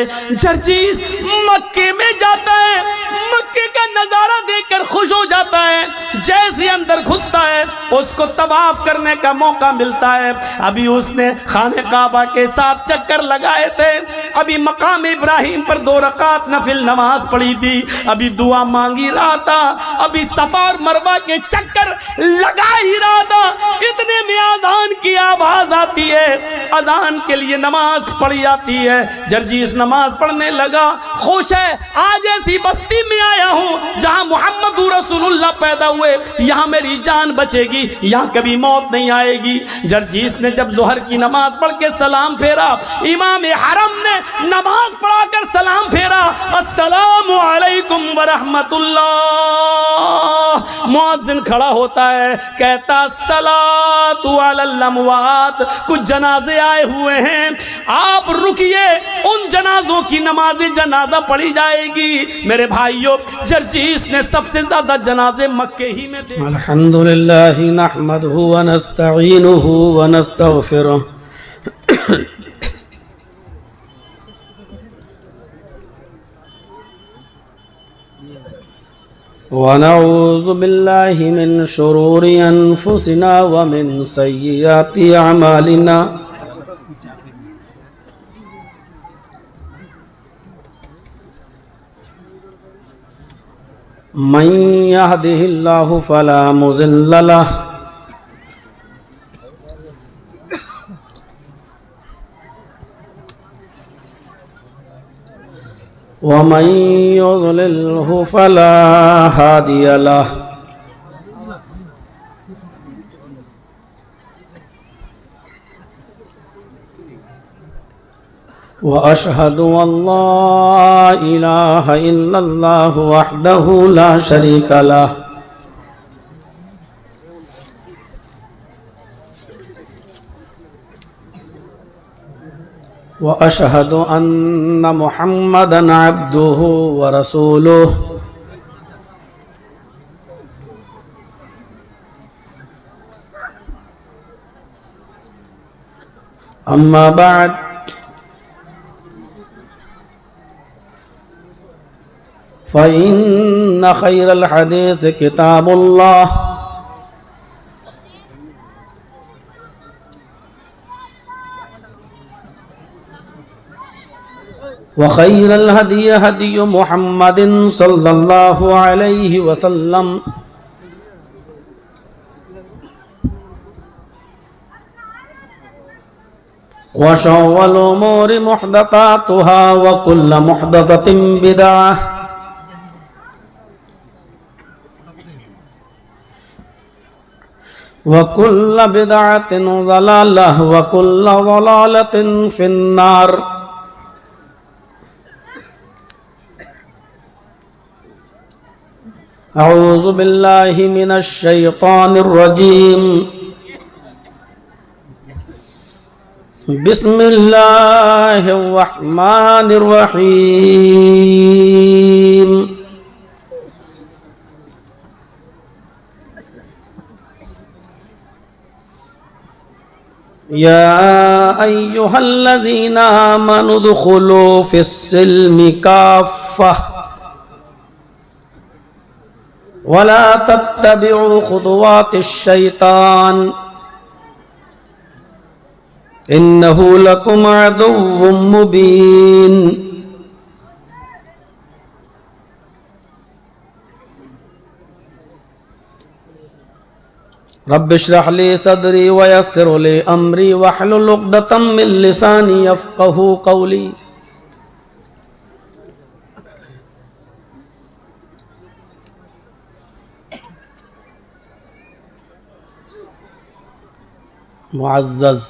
जाए। जर्जीस मक्के में जाता है, मक्के का नजारा देखकर खुश हो जाता है। जैसे अंदर घुसता है उसको तवाफ करने का मौका मिलता है। अभी उसने खाने काबा के साथ चक्कर लगाए थे, अभी मकाम इब्राहिम पर 2 रकात नफिल नमाज पढ़ी थी, अभी दुआ मांगी रहा था, अभी सफा और मरवा के चक्कर लगा ही रहा था। इतने में अजान की आवाज आती है, अजान के लिए नमाज पढ़ी जाती है। जर्जीस नमाज पढ़ने लगा, खुश है, आज ऐसी बस्ती में आया हूं जहां मोहम्मद रसूलुल्लाह पैदा हुए, यहां मेरी जान बचेगी, यहां कभी मौत नहीं आएगी। जर्जीस ने जब जोहर की नमाज पढ़ के सलाम फेरा, इमाम हरम ने नमाज पढ़ाकर सलाम फेरा, अस्सलामु अलैकुम व रहमतुल्लाह। मुअज्जिन खड़ा होता है, कहता सलातु अलल अमवात, कुछ जनाजे आए हुए हैं, आप रुकिए, उन जनाजों की नमाज जनाजा पढ़ी जाएगी। मेरे भाइयों, जर्जीस ने सबसे ज्यादा जनाजे मक्के ही में थे। अल्हम्दुलिल्लाह नहमदुहु व नस्तईनुहु व नस्तगफिरुह व नऊज़ु बिल्लाहि मिन शुरूरि अनफुसिना व मिन सय्यिआति अमालिना। मन यहदिहिल्लाहु फला मुज़िल्ल लह व मन युज़लिल्हु फला हादिय लह। व अशहदु अल्ला इलाहा इल्लल्लाह वहदहु ला शरीका लह व अशहदु अन्न मुहम्मदन अब्दुहु व रसूलुहु। अम्मा बाद फ़इन्न खैरल हदीस किताबुल्लाह व खैरल हदी हदी मुहम्मदिन सल्लल्लाहु अलैहि वसल्लम व शर्रिल उमूरि मुहदसातुहा व कुल्लु मुहदसतिन बिदअह व कुल्लु बिदअतिन ज़लालह व कुल्लु ज़लालतिन फिन्नार। अऊज़ु बिल्लाहि मिनश शैतानिर रजीम। बिस्मिल्लाहिर रहमानिर रहीम। या अय्युहल्लज़ीना आमनु उदखुलू फिस्सिल्मि काफ़्फ़ह वला तत्तबिउ खुतुवातिश्शैतान इन्नहु लकुम अदुव्वुम मुबीन। रब्बि इश्रह ली सदरी व यस्सिर ली अमरी वहलुल उक़दतम मिन लिसानी यफ़क़हू क़ौली। मुअज़्ज़ज़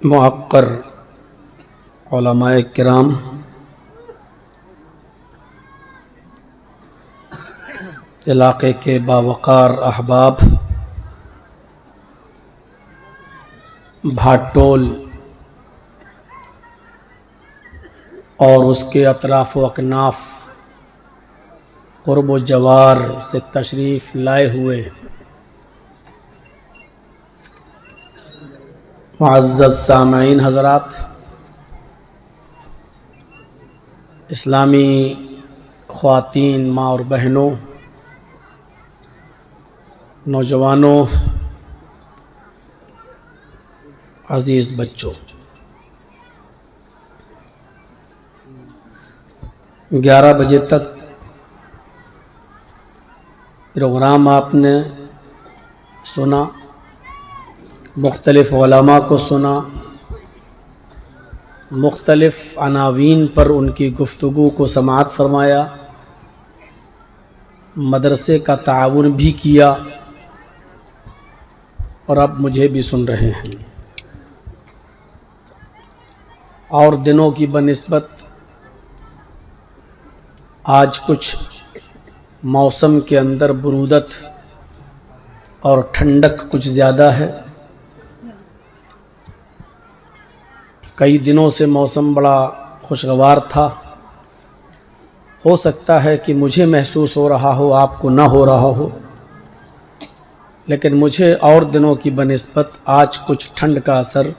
मुअक्कर उलमाए किराम, इलाके के बावकार अहबाब, भाटोल और उसके अतराफ़ व अकनाफ़ क़ुर्ब व जवार से तशरीफ़ लाए हुए मुअज़्ज़ज़ सामईन हज़रात, इस्लामी ख़वातीन, माँ और बहनों, नौजवानों, अज़ीज़ बच्चों, 11 बजे तक प्रोग्राम आपने सुना, मुख्तलिफ़ उलमा को सुना, मुख्तलिफ़ अनावीन पर उनकी गुफ्तगू को समाअत फरमाया, मदरसे का ताउन भी किया और अब मुझे भी सुन रहे हैं। और दिनों की बनिस्बत आज कुछ मौसम के अंदर बरूदत और ठंडक कुछ ज़्यादा है। कई दिनों से मौसम बड़ा खुशगवार था। हो सकता है कि मुझे महसूस हो रहा हो, आपको ना हो रहा हो, लेकिन मुझे और दिनों की बनिस्बत आज कुछ ठंड का असर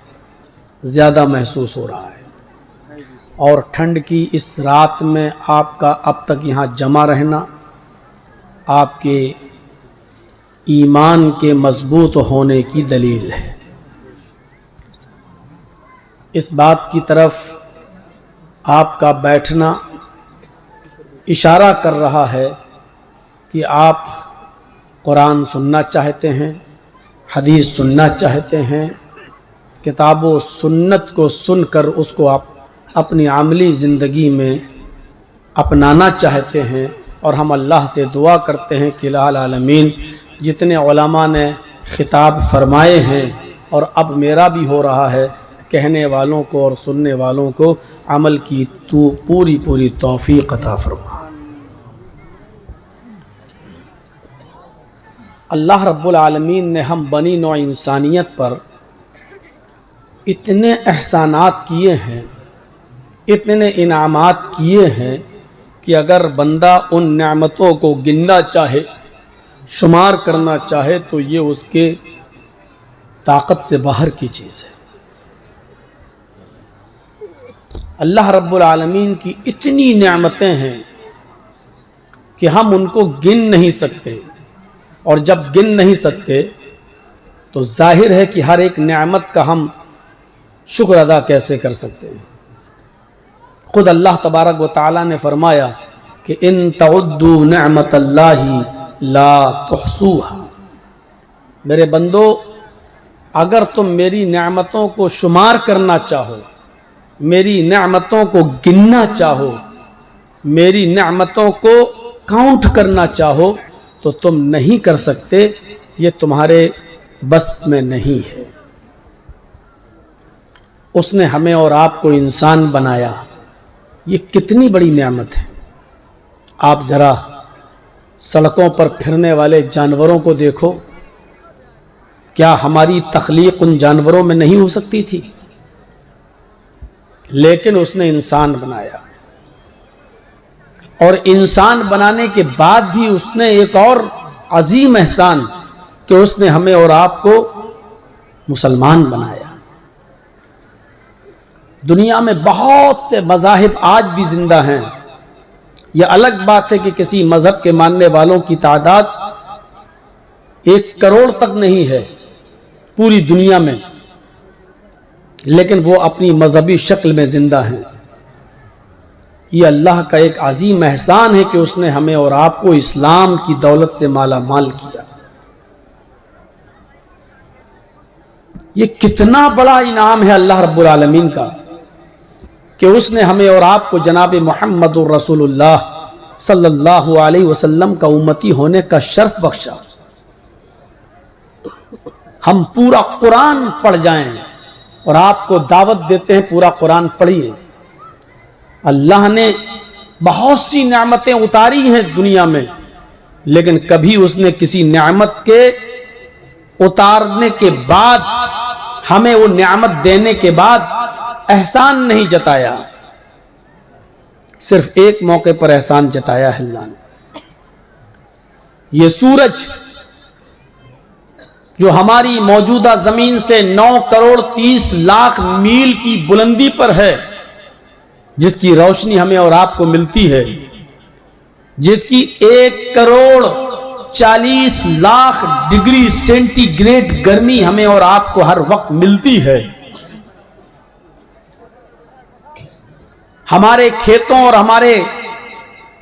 ज़्यादा महसूस हो रहा है। और ठंड की इस रात में आपका अब तक यहाँ जमा रहना आपके ईमान के मजबूत होने की दलील है। इस बात की तरफ आपका बैठना इशारा कर रहा है कि आप कुरान सुनना चाहते हैं, हदीस सुनना चाहते हैं, किताब व सुन्नत को सुनकर उसको आप अपनी आमली ज़िंदगी में अपनाना चाहते हैं। और हम अल्लाह से दुआ करते हैं कि इलाहुल आलमीन जितने उलमा ने खिताब फरमाए हैं और अब मेरा भी हो रहा है, कहने वालों को और सुनने वालों को अमल की तू पूरी पूरी तौफीक अता फरमा। अल्लाह रब्बुल आलमीन ने हम बनी नौ इंसानियत पर इतने एहसानात किए हैं, इतने इनामात किए हैं कि अगर बंदा उन नेमतों को गिनना चाहे, शुमार करना चाहे, तो ये उसके ताकत से बाहर की चीज़ है। अल्लाह रब्बुल आलमीन की इतनी नेमतें हैं कि हम उनको गिन नहीं सकते, और जब गिन नहीं सकते तो जाहिर है कि हर एक नेमत का हम शुक्र अदा कैसे कर सकते हैं। खुद अल्लाह तबारक व तआला ने फरमाया कि इन तउद्दू निअमतल्लाहि ला तुहसूहा, मेरे बंदो अगर तुम मेरी नेमतों को शुमार करना चाहो, मेरी नेमतों को गिनना चाहो, मेरी नेमतों को काउंट करना चाहो, तो तुम नहीं कर सकते। ये तुम्हारे बस में नहीं है। उसने हमें और आपको इंसान बनाया, ये कितनी बड़ी नेमत है। आप ज़रा सड़कों पर फिरने वाले जानवरों को देखो, क्या हमारी तख्लीक उन जानवरों में नहीं हो सकती थी? लेकिन उसने इंसान बनाया, और इंसान बनाने के बाद भी उसने एक और अजीम एहसान कि उसने हमें और आपको मुसलमान बनाया। दुनिया में बहुत से मज़ाहिब आज भी जिंदा हैं। यह अलग बात है कि किसी मज़हब के मानने वालों की तादाद 1 करोड़ तक नहीं है पूरी दुनिया में, लेकिन वो अपनी मजहबी शक्ल में जिंदा हैं। ये अल्लाह का एक अजीम एहसान है कि उसने हमें और आपको इस्लाम की दौलत से माला माल किया। ये कितना बड़ा इनाम है अल्लाह रब्बुल आलमीन का कि उसने हमें और आपको जनाब मुहम्मदुर रसूलुल्लाह सल्लल्लाहु अलैहि वसल्लम का उम्मती होने का शर्फ बख्शा। हम पूरा कुरान पढ़ जाएं और आपको दावत देते हैं पूरा कुरान पढ़िए। अल्लाह ने बहुत सी नेमतें उतारी हैं दुनिया में, लेकिन कभी उसने किसी नेमत के उतारने के बाद, हमें वो नेमत देने के बाद एहसान नहीं जताया। सिर्फ एक मौके पर एहसान जताया है अल्लाह ने। ये सूरज जो हमारी मौजूदा जमीन से 9 करोड़ 30 लाख मील की बुलंदी पर है, जिसकी रोशनी हमें और आपको मिलती है, जिसकी 1,40,00,000 डिग्री सेंटीग्रेड गर्मी हमें और आपको हर वक्त मिलती है। हमारे खेतों और हमारे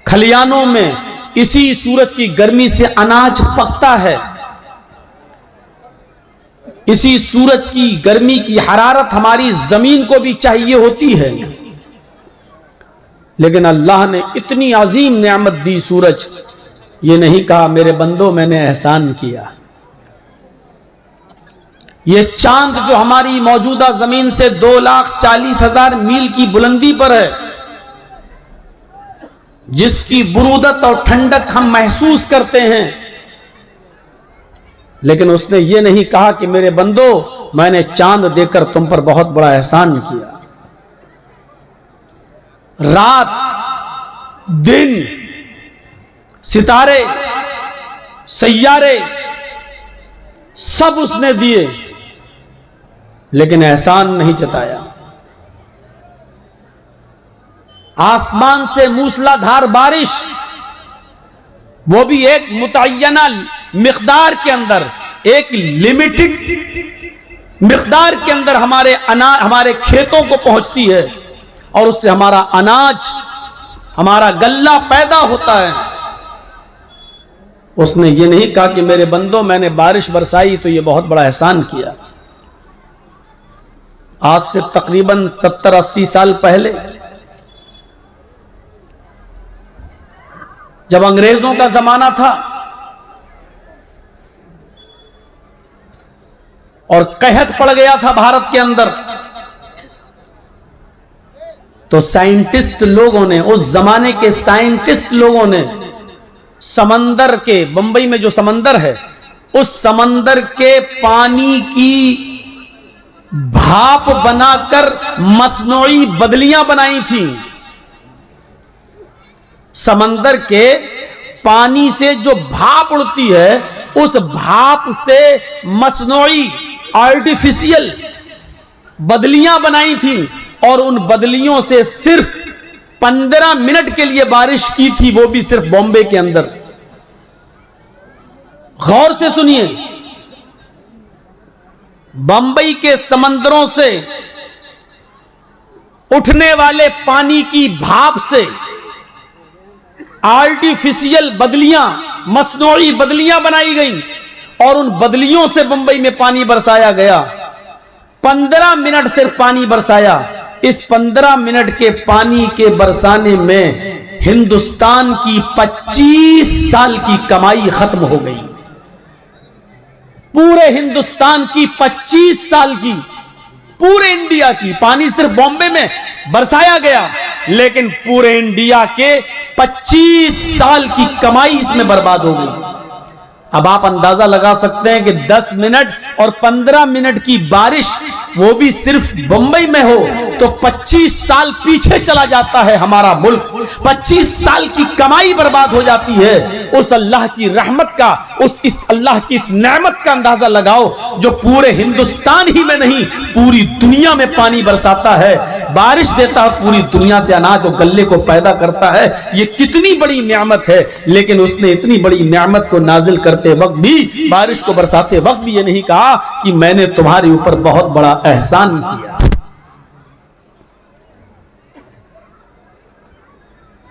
खलियानों में इसी सूरज की गर्मी से अनाज पकता है। इसी सूरज की गर्मी की हरारत हमारी जमीन को भी चाहिए होती है, लेकिन अल्लाह ने इतनी अजीम नेमत दी सूरज, ये नहीं कहा मेरे बंदो मैंने एहसान किया। ये चांद जो हमारी मौजूदा जमीन से 2,40,000 मील की बुलंदी पर है, जिसकी बुरूदत और ठंडक हम महसूस करते हैं, लेकिन उसने ये नहीं कहा कि मेरे बंदो मैंने चांद देकर तुम पर बहुत बड़ा एहसान किया। रात दिन सितारे सैयारे सब उसने दिए, लेकिन एहसान नहीं जताया। आसमान से मूसलाधार बारिश, वो भी एक मुतय्यना मिकदार के अंदर, एक लिमिटेड मिकदार के अंदर हमारे खेतों को पहुंचती है, और उससे हमारा अनाज हमारा गल्ला पैदा होता है। उसने ये नहीं कहा कि मेरे बंदों मैंने बारिश बरसाई तो ये बहुत बड़ा एहसान किया। आज से तकरीबन 70-80 साल पहले जब अंग्रेजों का जमाना था और कहत पड़ गया था भारत के अंदर, तो साइंटिस्ट लोगों ने, उस जमाने के साइंटिस्ट लोगों ने समंदर के, बंबई में जो समंदर है, उस समंदर के पानी की भाप बनाकर मसनूई बदलियां बनाई थी। समंदर के पानी से जो भाप उड़ती है, उस भाप से मसनूई आर्टिफिशियल बदलियां बनाई थी, और उन बदलियों से सिर्फ 15 मिनट के लिए बारिश की थी, वो भी सिर्फ बॉम्बे के अंदर। गौर से सुनिए, बंबई के समंदरों से उठने वाले पानी की भाप से आर्टिफिशियल बदलियां, मसनूई बदलियां बनाई गईं, और उन बदलियों से बंबई में पानी बरसाया गया। 15 मिनट सिर्फ पानी बरसाया। इस 15 मिनट के पानी के बरसाने में हिंदुस्तान की 25 साल की कमाई खत्म हो गई। पूरे हिंदुस्तान की 25 साल की, पूरे इंडिया की। पानी सिर्फ बॉम्बे में बरसाया गया, लेकिन पूरे इंडिया के 25 साल की कमाई इसमें बर्बाद हो गई। अब आप अंदाजा लगा सकते हैं कि 10 मिनट और 15 मिनट की बारिश, वो भी सिर्फ बंबई में हो, तो 25 साल पीछे चला जाता है हमारा मुल्क। 25 साल की कमाई बर्बाद हो जाती है। उस अल्लाह की रहमत का, इस अल्लाह की इस नेमत का अंदाजा लगाओ, जो पूरे हिंदुस्तान ही में नहीं पूरी दुनिया में पानी बरसाता है, बारिश देता है, पूरी दुनिया से अनाज और गल्ले को पैदा करता है। ये कितनी बड़ी नेमत है। लेकिन उसने इतनी बड़ी नेमत को नाजिल करते वक्त भी, बारिश को बरसाते वक्त भी ये नहीं कहा कि मैंने तुम्हारे ऊपर बहुत बड़ा एहसान किया।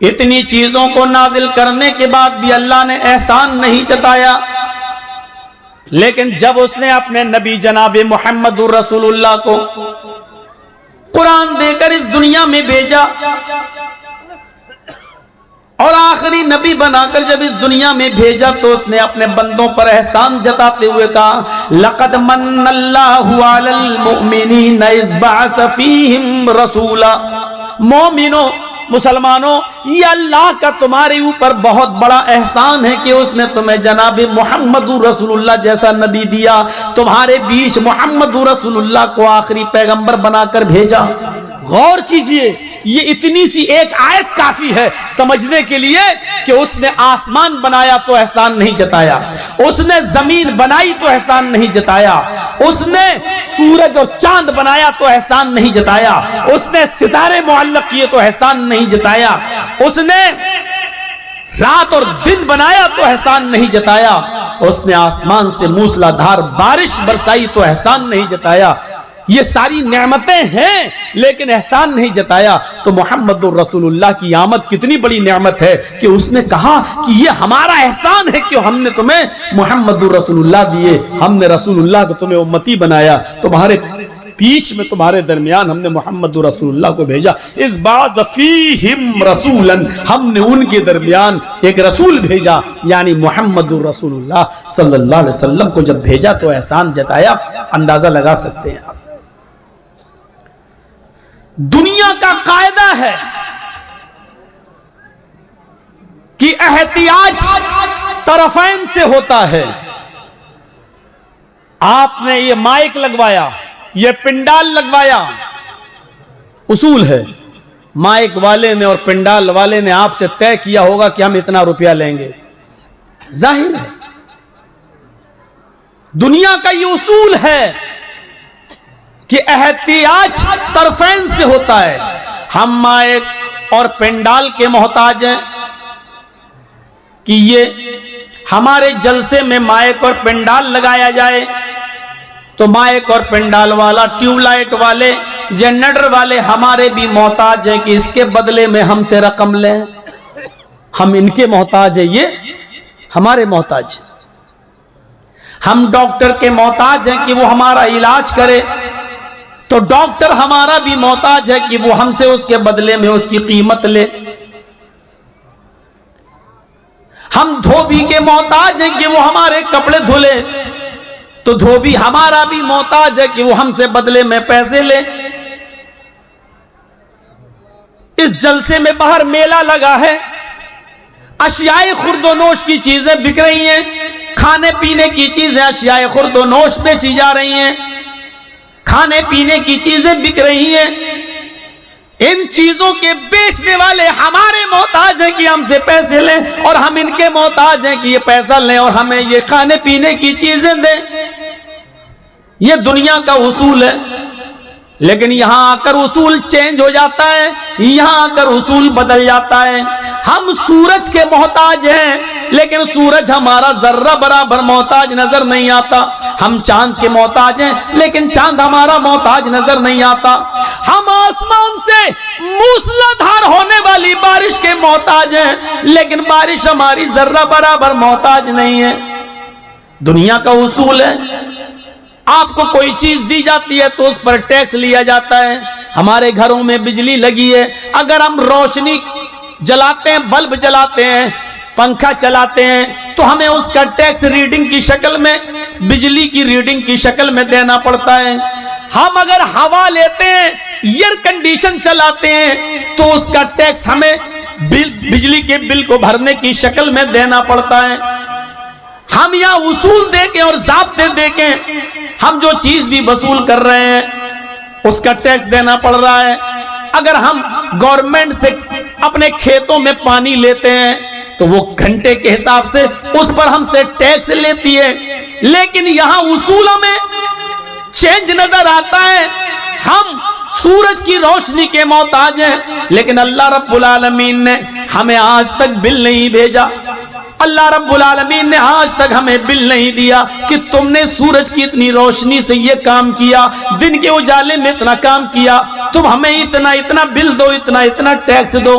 इतनी चीजों को नाजिल करने के बाद भी अल्लाह ने एहसान नहीं जताया। लेकिन जब उसने अपने नबी जनाब मुहम्मदुर रसूलुल्लाह को कुरान देकर इस दुनिया में भेजा और आखिरी नबी बनाकर जब इस दुनिया में भेजा, तो उसने अपने बंदों पर एहसान जताते हुए कहा, लक़द मन्नल्लाहु अलल मुमिनीन इज़ बअस फीहिम रसूला। मोमिनो, मुसलमानों, ये अल्लाह का तुम्हारे ऊपर बहुत बड़ा एहसान है कि उसने तुम्हें जनाब मुहम्मदुर रसूलुल्लाह जैसा नबी दिया, तुम्हारे बीच मुहम्मदुर रसूलुल्लाह को आखिरी पैगंबर बनाकर भेजा। गौर कीजिए, ये इतनी सी एक आयत काफी है समझने के लिए कि उसने आसमान बनाया तो एहसान नहीं जताया, उसने जमीन बनाई तो एहसान नहीं जताया, उसने सूरज और चांद बनाया तो एहसान नहीं जताया, उसने सितारे मुअल्लक किए तो एहसान नहीं जताया, उसने रात और दिन बनाया तो एहसान नहीं जताया, उसने आसमान से मूसलाधार बारिश बरसाई तो एहसान नहीं जताया। ये सारी नेमतें हैं लेकिन एहसान नहीं जताया। तो मोहम्मदुर रसूलुल्लाह की आमद कितनी बड़ी नेमत है कि उसने कहा कि ये हमारा एहसान है कि हमने तुम्हें मोहम्मदुर रसूलुल्लाह दिए, हमने रसूलुल्लाह को तुम्हें उम्मती बनाया, तुम्हारे बीच में तुम्हारे दरमियान हमने मोहम्मदुर रसूलुल्लाह को भेजा। इस बाज़फ़ीहिम रसूलन, हमने उनके दरमियान एक रसूल भेजा, यानी मोहम्मदुर रसूलुल्लाह सल्लल्लाहु अलैहि वसल्लम को जब भेजा तो एहसान जताया। अंदाजा लगा सकते हैं आप। दुनिया का कायदा है कि एहतियाज तरफैन से होता है। आपने ये माइक लगवाया, ये पिंडाल लगवाया, उसूल है। माइक वाले ने और पिंडाल वाले ने आपसे तय किया होगा कि हम इतना रुपया लेंगे, जाहिर है दुनिया का ये उसूल है कि एहतियाज तरफैन से होता है। हम माइक और पिंडाल के मोहताज हैं कि ये हमारे जलसे में माइक और पिंडाल लगाया जाए, तो माइक और पिंडाल वाला, ट्यूबलाइट वाले, जनरेटर वाले हमारे भी मोहताज हैं कि इसके बदले में हमसे रकम लें। हम इनके मोहताज हैं, ये हमारे मोहताज। हम डॉक्टर के मोहताज हैं कि वो हमारा इलाज करे, तो डॉक्टर हमारा भी मोहताज है कि वो हमसे उसके बदले में उसकी कीमत ले। हम धोबी के मोहताज हैं कि वो हमारे कपड़े धुले, तो धोबी हमारा भी मोहताज है कि वो हमसे बदले में पैसे ले। इस जलसे में बाहर मेला लगा है, अशियाए खुर्दोनोश की चीजें बिक रही हैं, खाने पीने की चीजें अशियाए खुर्दोनोश बेची जा रही हैं, खाने पीने की चीजें बिक रही हैं। इन चीजों के बेचने वाले हमारे मोहताज हैं कि हमसे पैसे लें, और हम इनके मोहताज हैं कि ये पैसा लें और हमें ये खाने पीने की चीजें दें। ये दुनिया का उसूल है। लेकिन यहां आकर उसूल चेंज हो जाता है, यहां आकर उसूल बदल जाता है। हम सूरज के मोहताज हैं लेकिन सूरज हमारा जर्रा बराबर मोहताज नजर नहीं आता। हम चांद के मोहताज हैं लेकिन चांद हमारा मोहताज नजर नहीं आता। हम आसमान से मूसलाधार होने वाली बारिश के मोहताज हैं लेकिन बारिश हमारी जर्रा बराबर मोहताज नहीं है। दुनिया का उसूल है, आपको कोई चीज दी जाती है तो उस पर टैक्स लिया जाता है। हमारे घरों में बिजली लगी है, अगर हम रोशनी जलाते हैं, बल्ब जलाते हैं, पंखा चलाते हैं, तो हमें उसका टैक्स रीडिंग की शक्ल में, बिजली की रीडिंग की शक्ल में देना पड़ता है। हम अगर हवा लेते हैं, एयर कंडीशन चलाते हैं, तो उसका टैक्स हमें बिजली के बिल को भरने की शक्ल में देना पड़ता है। हम यहां उसूल देके और ज़ाब्ते देके हम जो चीज भी वसूल कर रहे हैं उसका टैक्स देना पड़ रहा है। अगर हम गवर्नमेंट से अपने खेतों में पानी लेते हैं तो वो घंटे के हिसाब से उस पर हमसे टैक्स लेती है। लेकिन यहां उसूलों में चेंज नजर आता है। हम सूरज की रोशनी के मोहताज हैं लेकिन अल्लाह रब्बुल आलमीन ने हमें आज तक बिल नहीं भेजा। अल्लाह रब्बुल आलमीन ने आज तक हमें बिल नहीं दिया कि तुमने सूरज की इतनी रोशनी से ये काम किया, दिन के उजाले में इतना काम किया, तुम हमें इतना इतना बिल दो, इतना इतना टैक्स दो।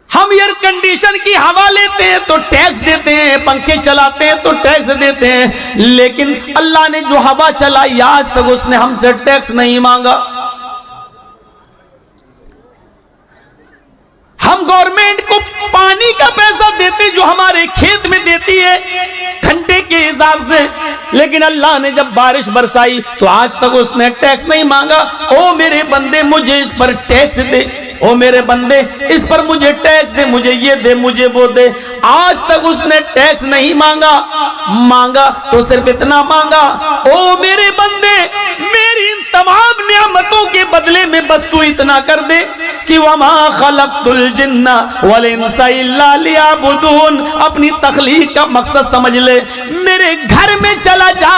हम एयर कंडीशन की हवा लेते हैं तो टैक्स देते हैं, पंखे चलाते हैं तो टैक्स देते हैं, लेकिन अल्लाह ने जो हवा चलाई आज तक उसने हमसे टैक्स नहीं मांगा। हम गवर्नमेंट को पानी का पैसा देते जो हमारे खेत में देती है घंटे के हिसाब से, लेकिन अल्लाह ने जब बारिश बरसाई तो आज तक उसने टैक्स नहीं मांगा। ओ मेरे बंदे मुझे इस पर टैक्स दे, ओ मेरे बंदे इस पर मुझे टैक्स दे, मुझे ये दे, मुझे वो दे। आज तक उसने टैक्स नहीं मांगा। मांगा तो सिर्फ इतना मांगा, ओ मेरे बंदे मेरे मेरी इन तमाम नियामतों के बदले में बस तू इतना कर दे कि वमा खलक़तुल जिन्ना वल इंसा इल्ला लियअबुदून। अपनी तख्लीक का मकसद समझ ले। मेरे घर में चला जा,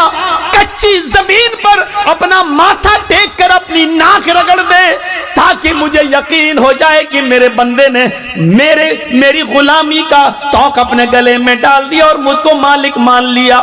कच्ची जमीन पर अपना माथा टेक कर अपनी नाक रगड़ दे, ताकि मुझे यकीन हो जाए कि मेरे बंदे ने मेरी गुलामी का तौक अपने गले में डाल दिया और मुझको मालिक मान लिया।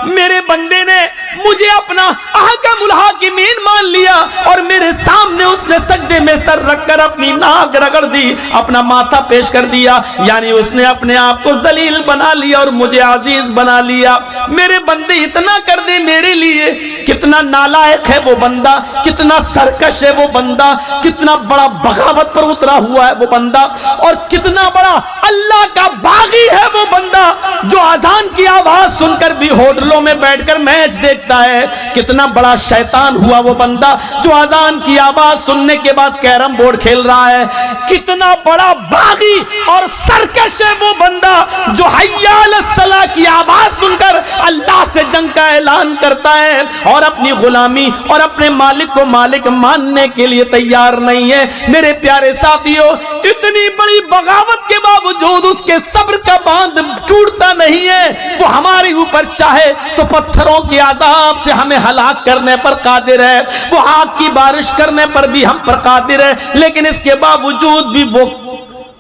मेरे बंदे ने मुझे अपना अहकमुल हाकिमीन मान लिया और मेरे सामने उसने सजदे में सर रखकर अपनी नाक रगड़ दी, अपना माथा पेश कर दिया। यानी उसने अपने आप को जलील बना लिया और मुझे अजीज बना लिया। मेरे बंदे इतना कर दे मेरे लिए। कितना नालायक है वो बंदा, कितना सरकश है वो बंदा, कितना बड़ा बगावत पर उतरा हुआ है वो बंदा, और कितना बड़ा अल्लाह का बागी है वो बंदा जो अजान की आवाज सुनकर भी होटलों में बैठकर मैच देखता है। कितना बड़ा शैतान हुआ वो बंदा जो अजान की आवाज सुनने के बाद कैरम बोर्ड खेल रहा है। कितना बड़ा बागी और सरकश है वो बंदा जो हय्या अलस सलाह की आवाज सुनकर अल्लाह से जंग का ऐलान करता है और अपनी गुलामी और अपने मालिक को मालिक मानने के लिए तैयार नहीं है। मेरे प्यारे साथियों, इतनी बड़ी बगावत के बावजूद उसके सब्र का बांध टूटता नहीं है। वो हमारे ऊपर चाहे तो पत्थरों के अजाब से हमें हलाक करने पर कादिर है, वो आग की बारिश करने पर भी हम पर कादिर है, लेकिन इसके बावजूद भी वो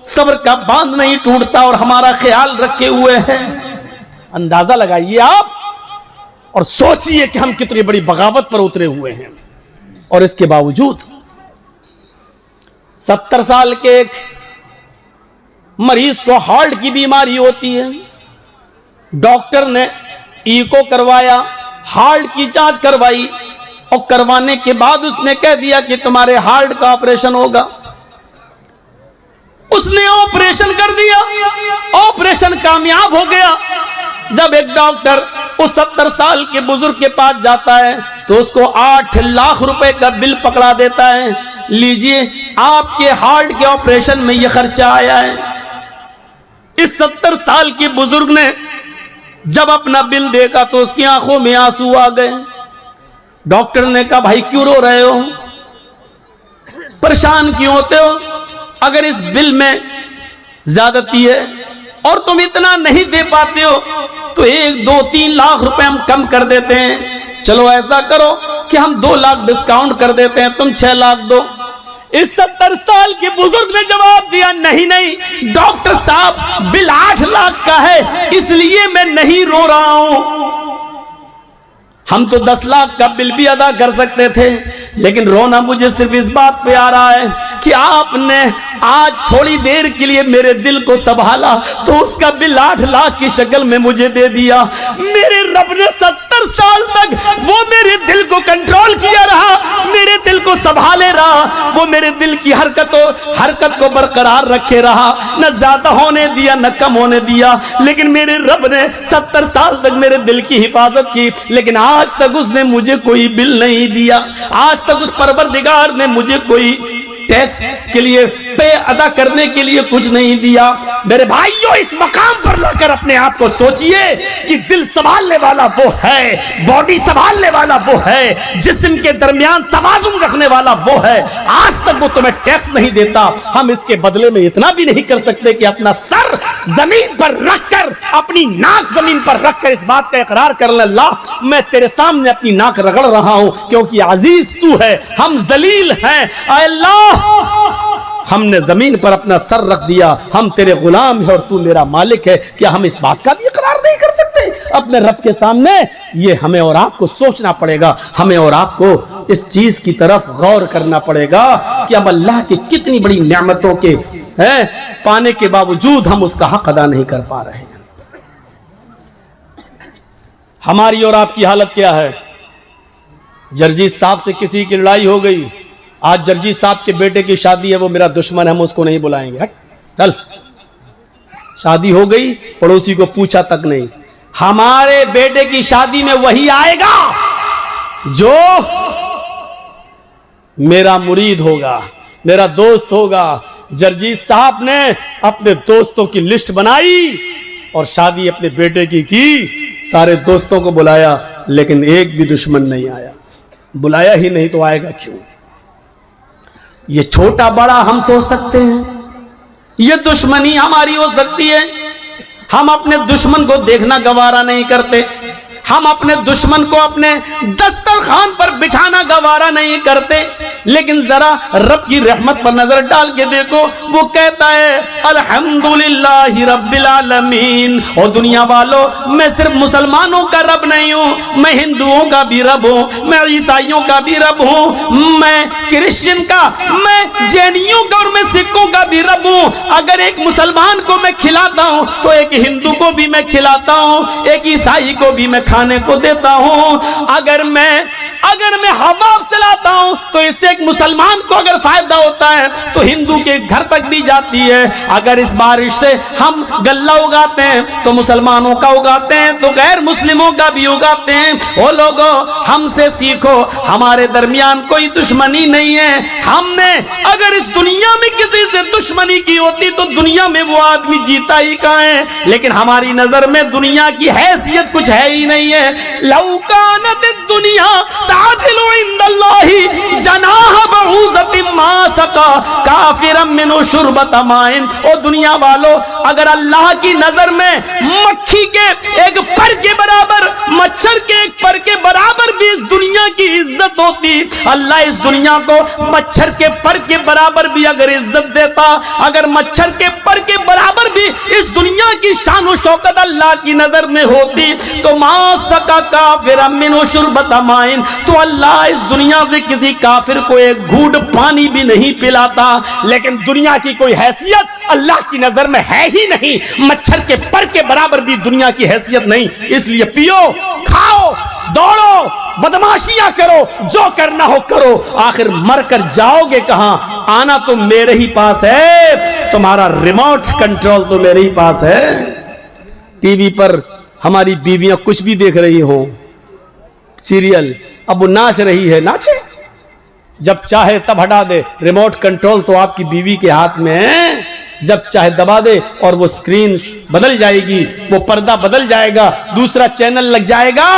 सब्र का बांध नहीं टूटता और हमारा ख्याल रखे हुए हैं। अंदाजा लगाइए आप और सोचिए कि हम कितनी बड़ी बगावत पर उतरे हुए हैं। और इसके बावजूद 70 साल के एक मरीज को हार्ट की बीमारी होती है। डॉक्टर ने ईको करवाया, हार्ट की जांच करवाई और करवाने के बाद उसने कह दिया कि तुम्हारे हार्ट का ऑपरेशन होगा। उसने ऑपरेशन कर दिया, ऑपरेशन कामयाब हो गया। जब एक डॉक्टर उस 70 साल के बुजुर्ग के पास जाता है तो उसको 8 लाख रुपए का बिल पकड़ा देता है, लीजिए आपके हार्ट के ऑपरेशन में यह खर्चा आया है। इस 70 साल के बुजुर्ग ने जब अपना बिल देखा तो उसकी आंखों में आंसू आ गए। डॉक्टर ने कहा, भाई क्यों रो रहे हो, परेशान क्यों होते हो? अगर इस बिल में ज्यादती है और तुम इतना नहीं दे पाते हो तो 1, 2, 3 लाख रुपए हम कम कर देते हैं। चलो ऐसा करो कि हम 2 लाख डिस्काउंट कर देते हैं, तुम 6 लाख दो। इस 70 साल के बुजुर्ग ने जवाब दिया, नहीं नहीं डॉक्टर साहब, बिल 8 लाख का है इसलिए मैं नहीं रो रहा हूं। हम तो 10 लाख का बिल भी अदा कर सकते थे, लेकिन रोना मुझे सिर्फ इस बात पे आ रहा है कि आपने आज थोड़ी देर के लिए मेरे दिल को संभाला तो उसका बिल 8 लाख की शक्ल में मुझे दे दिया। मेरे रब ने 70 साल तक वो मेरे दिल को कंट्रोल किया रहा, मेरे दिल को संभाले रहा, वो मेरे दिल की हरकत को बरकरार रखे रहा, न ज्यादा होने दिया न कम होने दिया। लेकिन मेरे रब ने 70 साल तक मेरे दिल की हिफाजत की, लेकिन आज तक उसने मुझे कोई बिल नहीं दिया। आज तक उस परवरदिगार ने मुझे कोई टैक्स के लिए पे अदा करने के लिए कुछ नहीं दिया। मेरे भाइयों, इस मकाम पर लाकर अपने आप को सोचिए कि दिल संभालने वाला वो है, बॉडी संभालने वाला वो है, जिस्म के दरमियान तवाजुन रखने वाला वो है। आज तक वो तुम्हें टैक्स नहीं देता। हम इसके बदले में इतना भी नहीं कर सकते कि अपना सर जमीन पर रखकर, अपनी नाक जमीन पर रखकर इस बात का इकरार कर ले, अल्लाह मैं तेरे सामने अपनी नाक रगड़ रहा हूं क्योंकि अजीज तू है, हम जलील हैं। अल्लाह, हमने जमीन पर अपना सर रख दिया, हम तेरे गुलाम हैं और तू मेरा मालिक है। क्या हम इस बात का भी इकरार नहीं कर सकते अपने रब के सामने? ये हमें और आपको सोचना पड़ेगा, हमें और आपको इस चीज की तरफ गौर करना पड़ेगा कि हम अल्लाह की कितनी बड़ी नेमतों के पाने के बावजूद हम उसका हक अदा नहीं कर पा रहे हैं। हमारी और आपकी हालत क्या है? जर्जी साहब से किसी की लड़ाई हो गई, आज जर्जी साहब के बेटे की शादी है, वो मेरा दुश्मन है, हम उसको नहीं बुलाएंगे। हट चल, शादी हो गई, पड़ोसी को पूछा तक नहीं। हमारे बेटे की शादी में वही आएगा जो मेरा मुरीद होगा, मेरा दोस्त होगा। जर्जी साहब ने अपने दोस्तों की लिस्ट बनाई और शादी अपने बेटे की सारे दोस्तों को बुलाया, लेकिन एक भी दुश्मन नहीं आया। बुलाया ही नहीं तो आएगा क्यों? ये छोटा बड़ा हम सोच सकते हैं, ये दुश्मनी हमारी हो सकती है। हम अपने दुश्मन को देखना गवारा नहीं करते, हम अपने दुश्मन को अपने दस्तरखान पर बिठाना गवारा नहीं करते। लेकिन जरा रब की रहमत पर नजर डाल के देखो, वो कहता है अल्हम्दुलिल्लाहि रब्बिल आलमीन। और दुनिया वालों, मैं सिर्फ मुसलमानों का रब नहीं हूं, मैं हिंदुओं का भी रब हूं, मैं ईसाइयों का भी रब हूं, मैं क्रिश्चियन का, मैं जैनियों का और मैं सिखों का भी रब हूं। अगर एक मुसलमान को मैं खिलाता हूं तो एक हिंदू को भी मैं खिलाता हूं, एक ईसाई को भी मैं खाने को देता हूं। अगर मैं हवा चलाता हूं तो इससे एक मुसलमान को अगर फायदा होता है तो हिंदू के घर तक भी जाती है। अगर इस बारिश से हम गल्ला उगाते हैं तो मुसलमानों का उगाते हैं, तो गैर मुस्लिमों का भी उगाते हैं। ओ लोगों, हमसे सीखो, हमारे दरमियान कोई दुश्मनी नहीं है। हमने अगर इस दुनिया में किसी से दुश्मनी की होती तो दुनिया में वो आदमी जीता ही कहां है। लेकिन हमारी नजर में दुनिया की हैसियत कुछ है ही नहीं है। लौकानत दुनिया तादिलु इंदल्लाहि जनाह बऊज़तिन मा सका काफिरम मिनु शुरबत माइन। ओ दुनिया वालों, अगर अल्लाह की नजर में मक्खी के एक पर के बराबर, मच्छर के एक पर के बराबर भी इस दुनिया की इज्जत होती, अल्लाह इस दुनिया को मच्छर के पर के बराबर भी अगर इज्जत देता, अगर मच्छर के पर के बराबर भी इस दुनिया की शान और शौकत अल्लाह की नजर में होती, तो मा सका काफिरम मिनु शुरबत माइन, तो अल्लाह इस दुनिया से किसी काफिर को एक घूंट पानी भी नहीं पिलाता। लेकिन दुनिया की कोई हैसियत अल्लाह की नजर में है ही नहीं, मच्छर के पर के बराबर भी दुनिया की हैसियत नहीं। इसलिए पियो, खाओ, दौड़ो, बदमाशियां करो, जो करना हो करो, आखिर मरकर जाओगे कहां? आना तो मेरे ही पास है, तुम्हारा रिमोट कंट्रोल तो मेरे ही पास है। टीवी पर हमारी बीवियां कुछ भी देख रही हो, सीरियल, अब वो नाच रही है, नाचे, जब चाहे तब हटा दे। रिमोट कंट्रोल तो आपकी बीवी के हाथ में है, जब चाहे दबा दे और वो स्क्रीन बदल जाएगी, वो पर्दा बदल जाएगा, दूसरा चैनल लग जाएगा।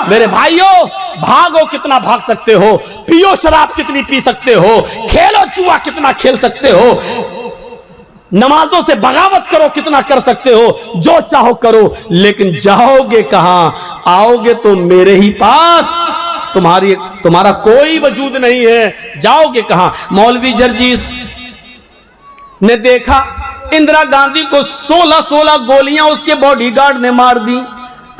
मेरे भाइयों, भागो कितना भाग सकते हो, पियो शराब कितनी पी सकते हो, खेलो जुआ कितना खेल सकते हो, नमाजों से बगावत करो कितना कर सकते हो, जो चाहो करो, लेकिन जाओगे कहां? आओगे तो मेरे ही पास, तुम्हारा कोई वजूद नहीं है, जाओगे कहां? मौलवी जर्जीस ने देखा इंदिरा गांधी को 16 गोलियां उसके बॉडीगार्ड ने मार दी।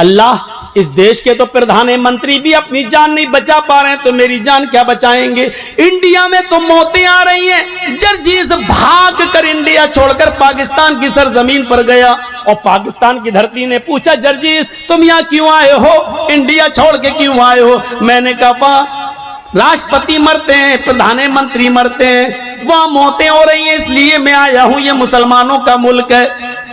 अल्लाह, इस देश के तो प्रधानमंत्री भी अपनी जान नहीं बचा पा रहे हैं, तो मेरी जान क्या बचाएंगे? इंडिया में तो मौतें आ रही हैं। जर्जीस भाग कर इंडिया छोड़कर पाकिस्तान की सरजमीन पर गया और पाकिस्तान की धरती ने पूछा, जर्जीस तुम यहां क्यों आए हो, इंडिया छोड़ के क्यों आए हो? मैंने कहा, राष्ट्रपति मरते हैं, प्रधानमंत्री मरते हैं, वहां मौतें हो रही हैं, इसलिए मैं आया हूं, ये मुसलमानों का मुल्क है।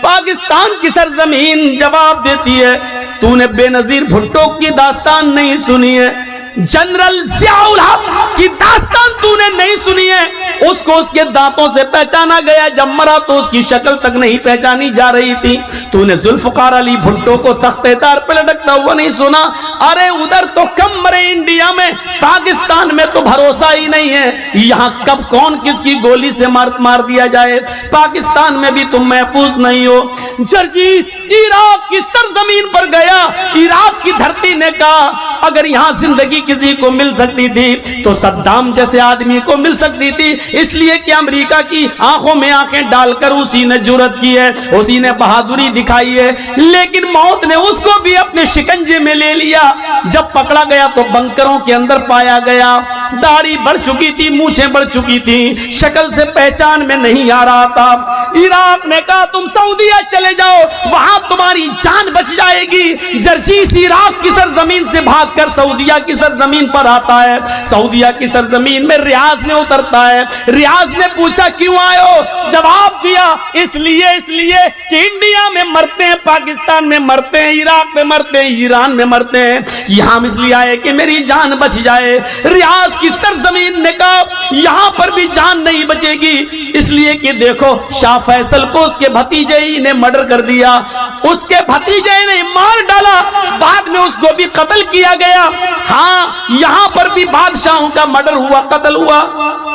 पाकिस्तान की सरजमीन जवाब देती है, तूने बेनजीर भुट्टो की दास्तान नहीं सुनी है, जनरल ज़ियाउल हक की दास्तान तूने नहीं सुनी है। उसको उसके दांतों से पहचाना गया, जब मरा तो उसकी शक्ल तक नहीं पहचानी जा रही थी। तूने जुल्फ़िकार अली भुट्टो को तख्तेदार पे लटकता हुआ नहीं सुना? अरे उधर तो कम मरे इंडिया में, पाकिस्तान में तो भरोसा ही नहीं है, यहां कब कौन किसकी गोली से मार दिया जाए। पाकिस्तान में भी तुम महफूज नहीं हो। जर्जीस इराक की सरजमीन पर गया, इराक की धरती ने कहा, अगर यहां जिंदगी किसी को मिल सकती थी तो सद्दाम जैसे आदमी को मिल सकती थी, इसलिए कि अमेरिका की आंखों में आंखें डालकर उसी ने जुर्रत की है, उसी ने बहादुरी दिखाई है। लेकिन मौत ने उसको भी अपने शिकंजे में ले लिया। जब पकड़ा गया तो बंकरों के अंदर पाया गया, दाढ़ी बढ़ चुकी थी, मूछें बढ़ चुकी थी, शक्ल से पहचान में नहीं आ रहा था। इराक ने कहा तुम सऊदीया चले जाओ, वहां तुम्हारी जान बच जाएगी। जर्जीस इराक की सरजमीन से भागकर सऊदीया की सरजमीन पर आता है। सऊदीया की सरजमीन में रियाज में उतरता है। रियाज ने पूछा क्यों आए हो? जवाब दिया इसलिए कि इंडिया में मरते हैं, पाकिस्तान में मरते हैं, इराक में मरते हैं, ईरान में मरते हैं, यहां इसलिए आए कि मेरी जान बच जाए। रियाज की सरजमीन ने कहा यहां पर भी जान नहीं बचेगी, इसलिए कि देखो शाह फैसल को उसके भतीजे ही ने मर्डर कर दिया उसके भतीजे ने मार डाला, बाद में उसको भी कत्ल किया गया। हाँ, यहां पर भी बादशाहों का मर्डर हुआ, कत्ल हुआ।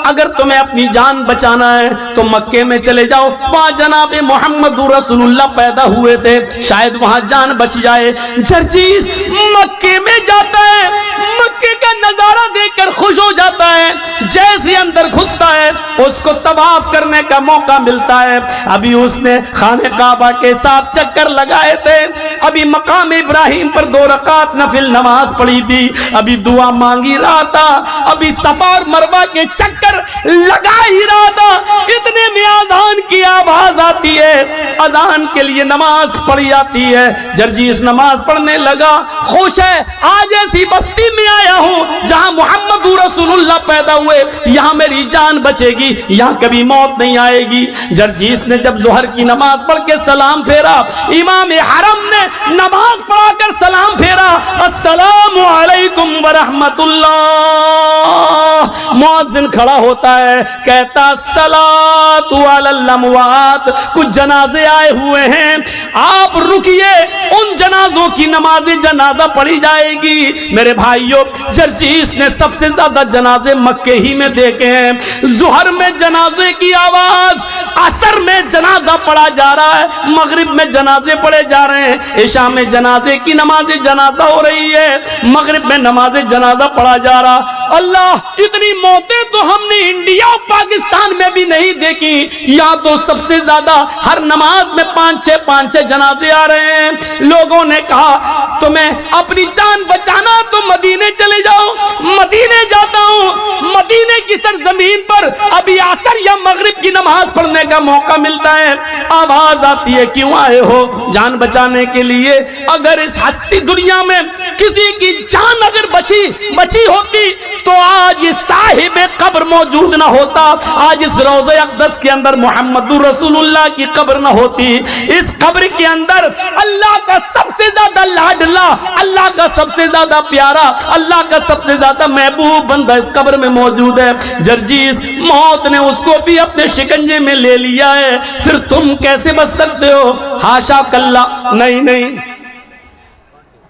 अगर तुम्हें अपनी जान बचाना है तो मक्के में चले जाओ, वहां जनाब मोहम्मद रसूलुल्लाह पैदा हुए थे, शायद वहां जान बच जाए। जर्जीस मक्के में जाता है, मक्के का नजारा देखकर खुश हो जाता है। जैसे अंदर घुसता है उसको तवाफ करने का मौका मिलता है। अभी उसने खाने काबा के साथ चक्कर लगाए थे, अभी मकाम इब्राहिम पर 2 रकात नफिल नमाज पढ़ी थी, अभी दुआ मांगी रहा था, अभी सफा और मरवा के चक्कर लगा ही रहा था। इतने में अजान की आवाज आती है, अजान के लिए नमाज पढ़ी जाती है। जर्जीस नमाज पढ़ने लगा, खुश है, आज ऐसी बस्ती में आया हूं जहां मोहम्मद रसूलुल्लाह पैदा हुए, यहां मेरी जान बचेगी, यहां कभी मौत नहीं आएगी। जर्जीस ने जब जोहर की नमाज पढ़ के सलाम फेरा, इमाम हरम ने नमाज पढ़ाकर सलाम फेरा, अस्सलामु अलैकुम व रहमतुल्लाह। मुअज्जिन खड़ा होता है, कहता सलातु अलल अमवात, कुछ जनाजे आए हुए हैं, आप रुकिए, उन जनाजों की नमाज जनाजा पढ़ी जाएगी। मेरे भाइयों, जर्जीस ने सबसे ज्यादा जनाजे मक्के ही में देखे हैं। जोहर में जनाजे की आवाज, असर में जनाजा पढ़ा जा रहा है, मगरिब में जनाजे पढ़े जा रहे हैं, इशा में जनाजे की नमाज जनाजा हो रही है, मगरिब में नमाज जनाजा पढ़ा जा रहा। अल्लाह, इतनी मौतें तो हमने इंडिया और पाकिस्तान में भी नहीं देखी। यहाँ तो सबसे ज्यादा हर नमाज में 5-6 जनाजे आ रहे हैं। लोगों ने कहा तुम्हें अपनी जान बचाना तो मदीने चले जाओ। मदीने जाता हूँ, मदीने की सरजमीन पर अभी असर या मगरिब की नमाज पढ़ने का मौका मिलता है। आवाज आती है, क्यों आए हो? जान बचाने के लिए। अगर इस हस्ती दुनिया में किसी की जान अगर बची होती तो आज ये साहिब कब्र मौजूद ना होता, आज इस रोज़े अक़दस के अंदर मोहम्मद रसूलुल्लाह की कब्र ना होती। इस कब्र के अंदर अल्लाह का सबसे ज्यादा लाडला, अल्लाह का सबसे ज्यादा प्यारा, अल्लाह का सबसे ज्यादा महबूब बंदा इस कब्र में मौजूद है। जर्जीस, मौत ने उसको भी अपने शिकंजे में ले लिया है, फिर तुम कैसे बच सकते हो? हाशा कल्ला, नहीं।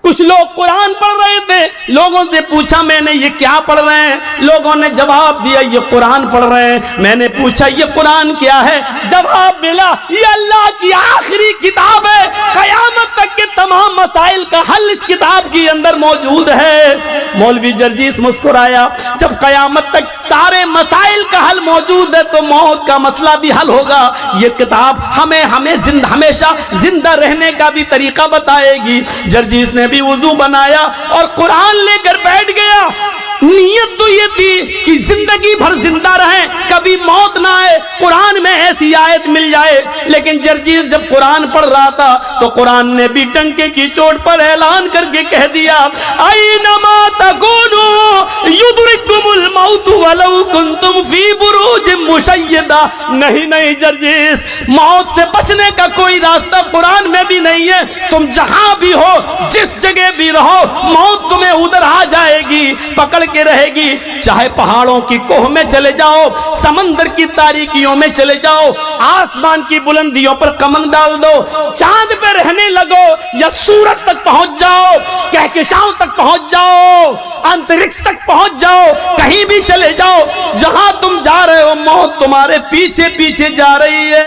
कुछ लोग कुरान पढ़ रहे थे, लोगों से पूछा मैंने ये क्या पढ़ रहे हैं? लोगों ने जवाब दिया ये कुरान पढ़ रहे हैं। मैंने पूछा ये कुरान क्या है? जवाब मिला ये अल्लाह की आखिरी किताब है, कयामत तक के तमाम मसाइल का हल इस किताब के अंदर मौजूद है। मौलवी जर्जीस मुस्कुराया, जब कयामत तक सारे मसाइल का हल मौजूद है तो मौत का मसला भी हल होगा। ये किताब हमें हमेशा जिंदा रहने का भी तरीका बताएगी। जर्जीस ने वुजू बनाया और कुरान लेकर बैठ गया। नीयत तो ये थी कि जिंदगी भर जिंदा रहे, कभी मौत ना आए, कुरान में ऐसी आयत मिल जाए। लेकिन जर्जीस जब कुरान पढ़ रहा था तो कुरान ने भी टंके की चोट पर ऐलान करके कह दिया, ऐनमा तकूनू युदरिकुमुल मौत वलौ कुंतुम फी बुरूजिम मुशय्यदा। नहीं जर्जीस, मौत से बचने का कोई रास्ता कुरान में भी नहीं है। तुम जहां भी हो, जिस जगह भी रहो, मौत तुम्हें उधर आ जाएगी, पकड़ के रहेगी। चाहे पहाड़ों की कोह में चले जाओ, समंदर की तारीकियों में चले जाओ, आसमान की बुलंदियों पर कमंद डाल दो, चांद पे रहने लगो या सूरज तक पहुंच जाओ, कहकशाओं तक पहुंच जाओ, अंतरिक्ष तक पहुंच जाओ, कहीं भी चले जाओ, जहां तुम जा रहे हो मौत तुम्हारे पीछे जा रही है।